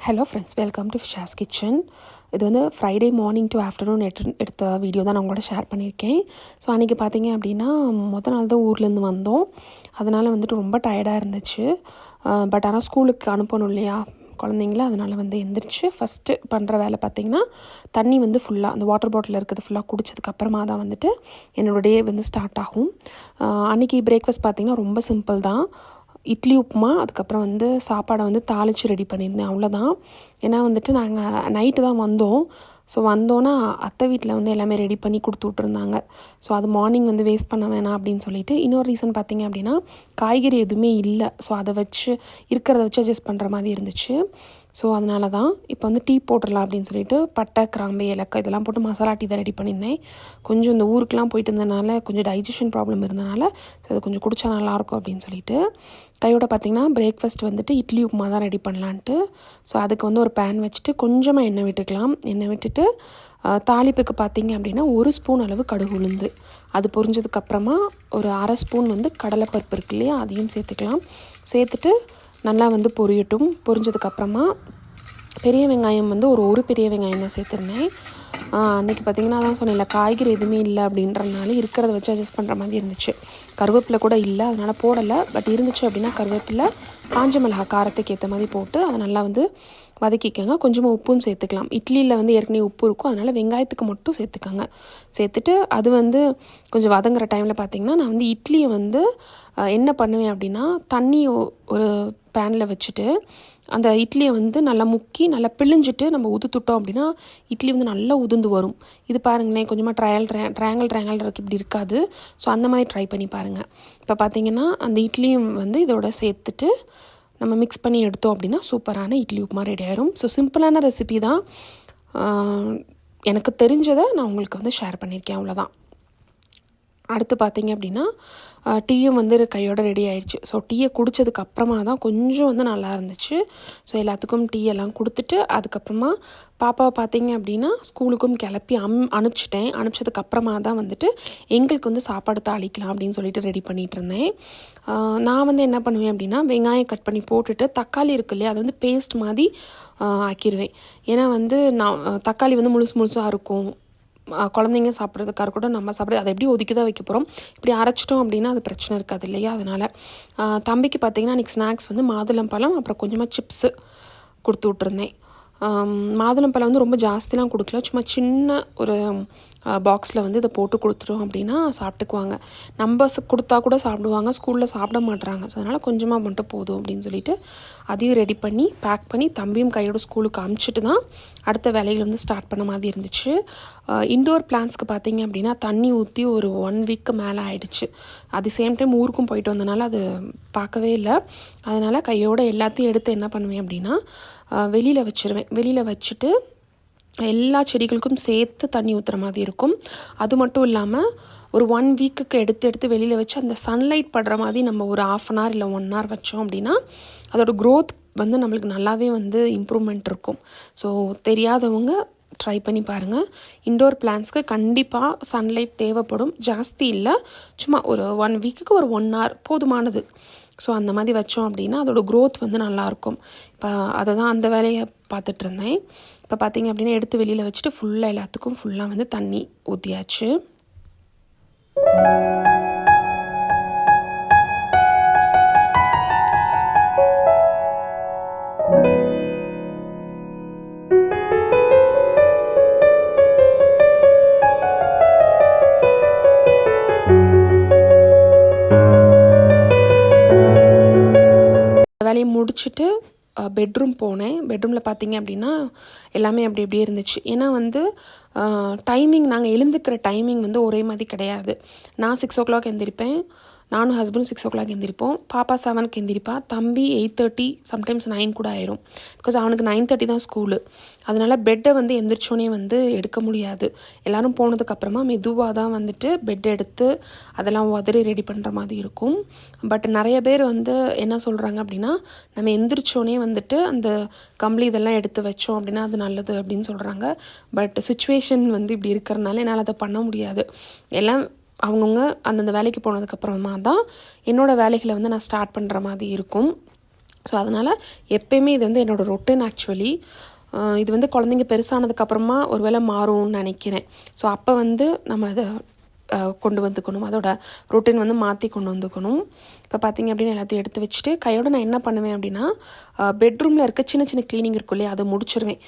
Hello friends, welcome to Fisha's kitchen. இது வந்து Friday morning to afternoon எடுத்த வீடியோ தான் நான் உங்களோட ஷேர் பண்ணியிருக்கேன். ஸோ அன்றைக்கி பார்த்தீங்க அப்படின்னா நாள் தான் ஊர்லேருந்து வந்தோம். அதனால் வந்துட்டு ரொம்ப டயர்டாக இருந்துச்சு. பட் ஆனால் ஸ்கூலுக்கு அனுப்பணும் இல்லையா குழந்தைங்கள, அதனால் வந்து எந்திரிச்சு ஃபஸ்ட்டு பண்ணுற வேலை பார்த்திங்கன்னா தண்ணி வந்து ஃபுல்லாக அந்த வாட்டர் பாட்டிலில் இருக்கிறது ஃபுல்லாக குடித்ததுக்கப்புறமா தான் வந்துட்டு என்னோடய டே வந்து ஸ்டார்ட் ஆகும். அன்றைக்கி பிரேக்ஃபாஸ்ட் பார்த்திங்கன்னா ரொம்ப சிம்பிள் தான். இட்லி உப்புமா, அதுக்கப்புறம் வந்து சாப்பாடை வந்து தாளித்து ரெடி பண்ணியிருந்தேன், அவ்வளோதான். ஏன்னா வந்துட்டு நாங்கள் நைட்டு தான் வந்தோம். ஸோ வந்தோன்னா அத்தை வீட்டில் வந்து எல்லாமே ரெடி பண்ணி கொடுத்து விட்ருந்தாங்க. ஸோ அது மார்னிங் வந்து வேஸ்ட் பண்ண வேணாம் அப்படின்னு சொல்லிட்டு. இன்னொரு ரீசன் பார்த்திங்க அப்படின்னா காய்கறி எதுவுமே இல்லை. ஸோ அதை வச்சு இருக்கிறத வச்சு அட்ஜஸ்ட் பண்ணுற மாதிரி இருந்துச்சு. ஸோ அதனால தான் இப்போ வந்து டீ போட்டுடலாம் அப்படின்னு சொல்லிட்டு பட்டை, கிராம்பு, ஏலக்காய் இதெல்லாம் போட்டு மசாலா டீ தான் ரெடி பண்ணியிருந்தேன். கொஞ்சம் இந்த ஊருக்கெலாம் போயிட்டு இருந்ததுனால கொஞ்சம் டைஜஷன் ப்ராப்ளம் இருந்தனால ஸோ அது கொஞ்சம் குடித்தா நல்லாயிருக்கும் அப்படின்னு சொல்லிட்டு கையோட பார்த்திங்கன்னா பிரேக்ஃபாஸ்ட் வந்துட்டு இட்லி உப்புமா தான் ரெடி பண்ணலான்ட்டு. ஸோ அதுக்கு வந்து ஒரு பேன் வச்சுட்டு கொஞ்சமாக எண்ணெய் விட்டுக்கலாம். எண்ணெய் விட்டுட்டு தாளிப்புக்கு பார்த்திங்க அப்படின்னா 1 ஸ்பூன் அளவு கடுகு உளுந்து, அது பொரிஞ்சதுக்கப்புறமா ஒரு 1/2 ஸ்பூன் வந்து கடலைப்பருப்பு இருக்கு இல்லையா, அதையும் சேர்த்துக்கலாம். சேர்த்துட்டு நல்லா வந்து பொரியட்டும். பொரிஞ்சதுக்கப்புறமா பெரிய வெங்காயம் வந்து ஒரு பெரிய வெங்காயம் தான் சேர்த்துருந்தேன். அன்றைக்கி பார்த்திங்கன்னா அதான் சொன்னேன்ல, காய்கறி எதுவுமே இல்லை அப்படின்றதுனால இருக்கிறத வச்சு அட்ஜஸ்ட் பண்ணுற மாதிரி இருந்துச்சு. கருவேப்பிலை கூட இல்லை, அதனால் போடலை. பட் இருந்துச்சு அப்படின்னா கருவேப்பிலை, காஞ்ச மிளகாய் காரத்துக்கு ஏற்ற மாதிரி போட்டு அதை நல்லா வந்து வதக்கிக்கோங்க. கொஞ்சமாக உப்பும் சேர்த்துக்கலாம். இட்லியில் வந்து ஏற்கனவே உப்பு இருக்கும், அதனால் வெங்காயத்துக்கு மட்டும் சேர்த்துக்கோங்க. சேர்த்துட்டு அது வந்து கொஞ்சம் வதங்குற டைமில் பார்த்திங்கன்னா நான் வந்து இட்லியை வந்து என்ன பண்ணுவேன் அப்படின்னா தண்ணி ஒரு பேனில் வச்சுட்டு அந்த இட்லியை வந்து நல்லா முக்கி நல்லா பிழிஞ்சிட்டு நம்ம உதுத்துட்டோம் அப்படின்னா இட்லி வந்து நல்லா உதிர்ந்து வரும். இது பாருங்களேன், கொஞ்சமாக ட்ரையாங்கிள் இருக்கு, இப்படி இருக்காது. ஸோ அந்த மாதிரி ட்ரை பண்ணி பாருங்கள். இப்போ பார்த்திங்கன்னா அந்த இட்லியும் வந்து இதோட சேர்த்துட்டு நம்ம மிக்ஸ் பண்ணி எடுத்தோம் அப்படின்னா சூப்பரான இட்லி உப்புமா ரெடி ஆயிரும். ஸோ சிம்பிளான ரெசிபி தான். எனக்கு தெரிஞ்சதை நான் உங்களுக்கு வந்து ஷேர் பண்ணியிருக்கேன், அவ்வளோதான். அடுத்து பார்த்திங்க அப்படின்னா டீயும் வந்து கையோட ரெடி ஆயிடுச்சு. ஸோ டீயை குடித்ததுக்கு அப்புறமா தான் கொஞ்சம் வந்து நல்லா இருந்துச்சு. ஸோ எல்லாத்துக்கும் டீ எல்லாம் கொடுத்துட்டு அதுக்கப்புறமா பாப்பாவை பார்த்திங்க அப்படின்னா ஸ்கூலுக்கும் கிளப்பி அனுப்பிச்சிட்டேன். அனுப்பிச்சதுக்கப்புறமா தான் வந்துட்டு எங்களுக்கு வந்து சாப்பாடு தாளிக்கலாம் அப்படின்னு சொல்லிட்டு ரெடி பண்ணிகிட்டு இருந்தேன். நான் வந்து என்ன பண்ணுவேன் அப்படின்னா வெங்காயம் கட் பண்ணி போட்டுட்டு தக்காளி இருக்கு இல்லையா, அதை வந்து பேஸ்ட் மாதிரி ஆக்கிடுவேன். ஏன்னா வந்து நான் தக்காளி வந்து முழுசாக இருக்கும், குழந்தைங்க சாப்பிட்றதுக்காக இருக்கட்டும், நம்ம சாப்பிட்றது அதை எப்படி ஒதுக்கி தான் வைக்க போகிறோம். இப்படி அரைச்சிட்டோம் அப்படின்னா அது பிரச்சனை இருக்காது இல்லையா. அதனால் தம்பிக்கு பார்த்திங்கன்னா இன்றைக்கி ஸ்நாக்ஸ் வந்து மாதுளம்பழம் அப்புறம் கொஞ்சமாக சிப்ஸு கொடுத்து விட்ருந்தேன். மாதுளம்பழம் வந்து ரொம்ப ஜாஸ்திலாம் கொடுக்கல, சும்மா சின்ன ஒரு பாக்ஸில் வந்து இதை போட்டு கொடுத்துட்டோம் அப்படின்னா சாப்பிட்டுக்குவாங்க. நம்ம கொடுத்தா கூட சாப்பிடுவாங்க, ஸ்கூலில் சாப்பிட மாட்டுறாங்க. ஸோ அதனால் கொஞ்சமாக மட்டும் போதும் அப்படின்னு சொல்லிட்டு அதையும் ரெடி பண்ணி பேக் பண்ணி தம்பியும் கையோட ஸ்கூலுக்கு அனுப்பிச்சிட்டு தான் அடுத்த வேலையில் வந்து ஸ்டார்ட் பண்ண மாதிரி இருந்துச்சு. இன்டோர் பிளான்ஸ்க்கு பார்த்திங்க அப்படின்னா தண்ணி ஊற்றி ஒரு 1 வீக்கு மேலே ஆகிடுச்சு. அது சேம் டைம் ஊருக்கும் போயிட்டு வந்தனால அது பார்க்கவே இல்லை. அதனால் கையோட எல்லாத்தையும் எடுத்து என்ன பண்ணுவேன் அப்படின்னா வெளியில் வச்சுருவேன். வெளியில் வச்சுட்டு எல்லா செடிகளுக்கும் சேர்த்து தண்ணி ஊற்றுற மாதிரி இருக்கும். அது மட்டும் இல்லாமல் ஒரு 1 வீக்குக்கு எடுத்து வெளியில் வச்சு அந்த சன்லைட் படுற மாதிரி நம்ம ஒரு 1/2 hour இல்லை 1 hour வச்சோம் அப்படின்னா அதோட க்ரோத் வந்து நம்மளுக்கு நல்லாவே வந்து இம்ப்ரூவ்மெண்ட் இருக்கும். ஸோ தெரியாதவங்க ட்ரை பண்ணி பாருங்கள். இன்டோர் பிளான்ஸ்க்கு கண்டிப்பாக சன்லைட் தேவைப்படும். ஜாஸ்தி இல்லை, சும்மா ஒரு 1 வீக்குக்கு ஒரு 1 hour போதுமானது. ஸோ அந்த மாதிரி வச்சோம் அப்படின்னா அதோட க்ரோத் வந்து நல்லாயிருக்கும். இப்போ அதை தான் அந்த வேலையை பார்த்துட்ருந்தேன். இப்போ பார்த்திங்க அப்படின்னா எடுத்து வெளியில் வச்சுட்டு ஃபுல்லாக எல்லாத்துக்கும் ஃபுல்லாக வந்து தண்ணி ஊற்றியாச்சு. வேலையை முடிச்சுட்டு பெட்ரூம் போனேன். பெட்ரூமில் பார்த்திங்க அப்படின்னா எல்லாமே அப்படியே இருந்துச்சு. ஏன்னா வந்து டைமிங் நாங்கள் எழுந்துக்கிற டைமிங் வந்து ஒரே மாதிரி கிடையாது. நான் 6 o'clock எந்திரிப்பேன், நானும் ஹஸ்பண்டும் 6 o'clock எந்திரிப்போம். பாப்பா 7க்கு எந்திரிப்பா, தம்பி 8:30 சம்டைம்ஸ் 9 கூட ஆயிரும். பிகாஸ் அவனுக்கு 9:30 தான் ஸ்கூலு. அதனால் பெட்டை வந்து எந்திரிச்சோன்னே வந்து எடுக்க முடியாது. எல்லோரும் போனதுக்கப்புறமா மெதுவாக தான் வந்துட்டு பெட் எடுத்து அதெல்லாம் உதறி ரெடி பண்ணுற மாதிரி இருக்கும். பட் நிறைய பேர் வந்து என்ன சொல்கிறாங்க அப்படின்னா நம்ம எந்திரிச்சோன்னே வந்துட்டு அந்த கம்பளி இதெல்லாம் எடுத்து வச்சோம் அப்படின்னா அது நல்லது அப்படின்னு சொல்கிறாங்க. பட் சுச்சுவேஷன் வந்து இப்படி இருக்கிறனால என்னால் அதை பண்ண முடியாது. எல்லாம் அவங்கவுங்க அந்தந்த வேலைக்கு போனதுக்கப்புறமா தான் என்னோடய வேலைகளை வந்து நான் ஸ்டார்ட் பண்ணுற மாதிரி இருக்கும். ஸோ அதனால் எப்போயுமே இது வந்து என்னோடய ரொட்டீன் ஆக்சுவலி. இது வந்து குழந்தைங்க பெருசானதுக்கப்புறமா ஒரு வேளை மாறும்னு நினைக்கிறேன். ஸோ அப்போ வந்து நம்ம அதை கொண்டு வந்துக்கணும், அதோட ரொட்டீன் வந்து மாற்றி கொண்டு வந்துக்கணும். இப்போ பார்த்திங்க அப்படின்னா எல்லாத்தையும் எடுத்து வச்சுட்டு கையோடு நான் என்ன பண்ணுவேன் அப்படின்னா பெட்ரூமில் இருக்க சின்ன சின்ன க்ளீனிங் இருக்கும் இல்லையா, அதை முடிச்சிடுவேன்.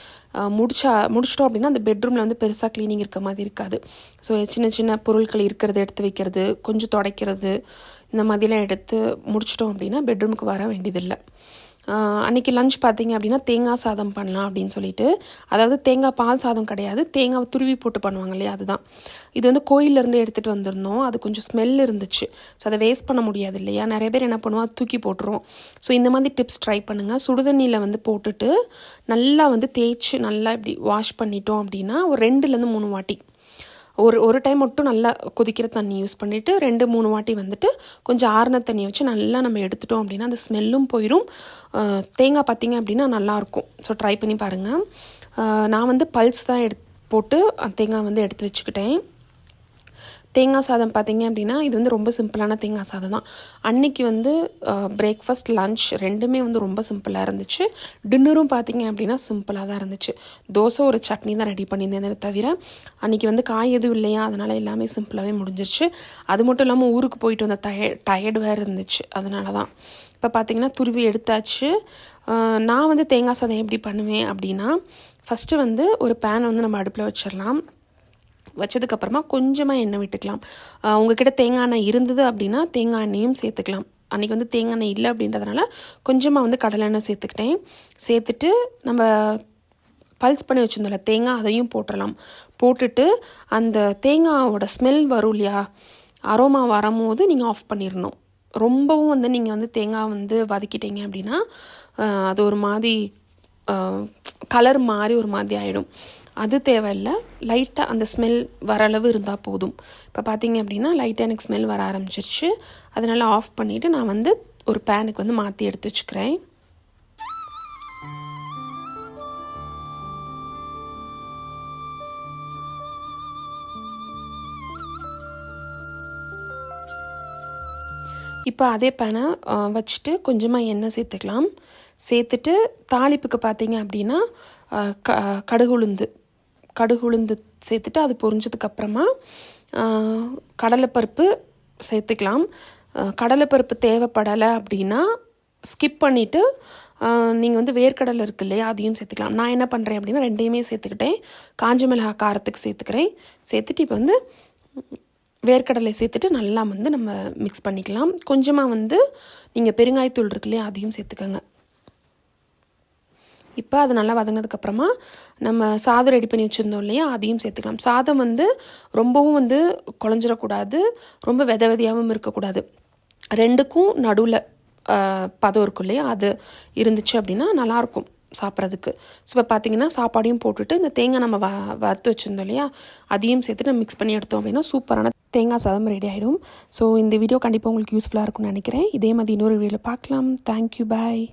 முடிச்சிட்டோம் அப்படின்னா அந்த பெட்ரூமில் வந்து பெருசாக க்ளீனிங் இருக்க மாதிரி இருக்காது. ஸோ சின்ன சின்ன பொருட்கள் இருக்கிறது எடுத்து வைக்கிறது, கொஞ்சம் துடைக்கிறது, இந்த மாதிரிலாம் எடுத்து முடிச்சிட்டோம் அப்படின்னா பெட்ரூமுக்கு வர வேண்டியதில்லை. அன்றைக்கி லஞ்ச் பார்த்திங்க அப்படின்னா தேங்காய் சாதம் பண்ணலாம் அப்படின்னு சொல்லிட்டு, அதாவது தேங்காய் பால் சாதம் கிடையாது, தேங்காவை துருவி போட்டு பண்ணுவாங்க இல்லையா, அதுதான். இது வந்து கோயிலேருந்து எடுத்துகிட்டு வந்திருந்தோம். அது கொஞ்சம் ஸ்மெல் இருந்துச்சு. ஸோ அதை வேஸ்ட் பண்ண முடியாது இல்லையா, நிறைய பேர் என்ன பண்ணுவோம், தூக்கி போட்டுரும். ஸோ இந்த மாதிரி டிப்ஸ் ட்ரை பண்ணுங்கள். சுடுதண்ணியில் வந்து போட்டுட்டு நல்லா வந்து தேய்ச்சி நல்லா இப்படி வாஷ் பண்ணிட்டோம் அப்படின்னா ஒரு 2-3 வாட்டி, ஒரு டைம் மட்டும் நல்லா கொதிக்கிற தண்ணி யூஸ் பண்ணிவிட்டு 2-3 வாட்டி வந்துட்டு கொஞ்சம் ஆறுன தண்ணியை வச்சு நல்லா நம்ம எடுத்துட்டோம் அப்படின்னா அந்த ஸ்மெல்லும் போயிடும். தேங்காய் பார்த்திங்க அப்படின்னா நல்லாயிருக்கும். ஸோ ட்ரை பண்ணி பாருங்கள். நான் வந்து பல்ஸ் தான் போட்டு தேங்காய் வந்து எடுத்து வச்சுக்கிட்டேன். தேங்காய் சாதம் பார்த்திங்க அப்படின்னா இது வந்து ரொம்ப சிம்பிளான தேங்காய் சாதம் தான். அன்றைக்கி வந்து பிரேக்ஃபாஸ்ட் லன்ச் ரெண்டுமே வந்து ரொம்ப சிம்பிளாக இருந்துச்சு. டின்னரும் பார்த்திங்க அப்படின்னா சிம்பிளாக தான் இருந்துச்சு. தோசை ஒரு சட்னி தான் ரெடி பண்ணியிருந்தேன். தவிர அன்றைக்கி வந்து காய் எதுவும் இல்லையா, அதனால் எல்லாமே சிம்பிளாகவே முடிஞ்சிருச்சு. அது மட்டும் இல்லாமல் ஊருக்கு போயிட்டு வந்த டயர்டு வேறு இருந்துச்சு, அதனால தான். இப்போ பார்த்திங்கன்னா துருவி எடுத்தாச்சு. நான் வந்து தேங்காய் சாதம் எப்படி பண்ணுவேன் அப்படின்னா, ஃபஸ்ட்டு வந்து ஒரு பேன் வந்து நம்ம அடுப்பில் வச்சிடலாம். வச்சதுக்கப்புறமா கொஞ்சமாக எண்ணெய் விட்டுக்கலாம். உங்கள்கிட்ட தேங்காய் எண்ணெய் இருந்தது அப்படின்னா தேங்காய் எண்ணெயும் சேர்த்துக்கலாம். அன்றைக்கி வந்து தேங்காய் எண்ணெய் இல்லை அப்படின்றதுனால கொஞ்சமாக வந்து கடலெண்ணெய் சேர்த்துக்கிட்டேன். சேர்த்துட்டு நம்ம பல்ஸ் பண்ணி வச்சுருந்தோம்ல தேங்காய், அதையும் போட்டுடலாம். போட்டுட்டு அந்த தேங்காயோட ஸ்மெல் வரும் இல்லையா, அரோமா வரும்போது நீங்கள் ஆஃப் பண்ணிடணும். ரொம்பவும் வந்து நீங்கள் வந்து தேங்காய் வந்து வதக்கிட்டீங்க அப்படின்னா அது ஒரு மாதிரி கலர் மாதிரி ஒரு மாதிரி ஆகிடும். அது தேவையில்லை. லைட்டாக அந்த ஸ்மெல் வர அளவு இருந்தால் போதும். இப்போ பார்த்திங்க அப்படின்னா லைட்டாக எனக்கு ஸ்மெல் வர ஆரம்பிச்சிருச்சு. அதனால் ஆஃப் பண்ணிவிட்டு நான் வந்து ஒரு பேனுக்கு வந்து மாற்றி எடுத்து வச்சுக்கிறேன். இப்போ அதே பேனை வச்சுட்டு கொஞ்சமாக எண்ணெய் சேர்த்துக்கலாம். சேர்த்துட்டு தாளிப்புக்கு பார்த்திங்க அப்படின்னா கடுகு உளுந்து சேர்த்துட்டு அது பொரிஞ்சதுக்கப்புறமா கடலைப்பருப்பு சேர்த்துக்கலாம். கடலைப்பருப்பு தேவைப்படலை அப்படின்னா ஸ்கிப் பண்ணிவிட்டு நீங்கள் வந்து வேர்க்கடலை இருக்குது இல்லையா, அதையும் சேர்த்துக்கலாம். நான் என்ன பண்ணுறேன் அப்படின்னா ரெண்டையுமே சேர்த்துக்கிட்டேன். காஞ்ச மிளகாய் காரத்துக்கு சேர்த்துக்கிறேன். சேர்த்துட்டு இப்போ வந்து வேர்க்கடலை சேர்த்துட்டு நல்லா வந்து நம்ம மிக்ஸ் பண்ணிக்கலாம். கொஞ்சமாக வந்து நீங்கள் பெருங்காயத்தூள் இருக்கு இல்லையா, அதையும் சேர்த்துக்கோங்க. இப்போ அது நல்லா வதங்கினதுக்கப்புறமா நம்ம சாதம் ரெடி பண்ணி வச்சுருந்தோம் இல்லையா, அதையும் சேர்த்துக்கலாம். சாதம் வந்து ரொம்பவும் வந்து குழஞ்சிடக்கூடாது, ரொம்ப விதையாகவும் இருக்கக்கூடாது. ரெண்டுக்கும் நடுவில் பதம் இருக்கும் இல்லையா, அது இருந்துச்சு அப்படின்னா நல்லாயிருக்கும் சாப்பிட்றதுக்கு. ஸோ இப்போ பார்த்திங்கன்னா சாப்பாடையும் போட்டுட்டு இந்த தேங்காய் நம்ம வறுத்து வச்சுருந்தோம் இல்லையா, அதையும் சேர்த்து நம்ம மிக்ஸ் பண்ணி எடுத்தோம் அப்படின்னா சூப்பரான தேங்காய் சாதம் ரெடி ஆகிடும். ஸோ இந்த வீடியோ கண்டிப்பாக உங்களுக்கு யூஸ்ஃபுல்லாக இருக்கும்னு நினைக்கிறேன். இதே மாதிரி இன்னொரு வீடியோவில் பார்க்கலாம். தேங்க்யூ, பாய்.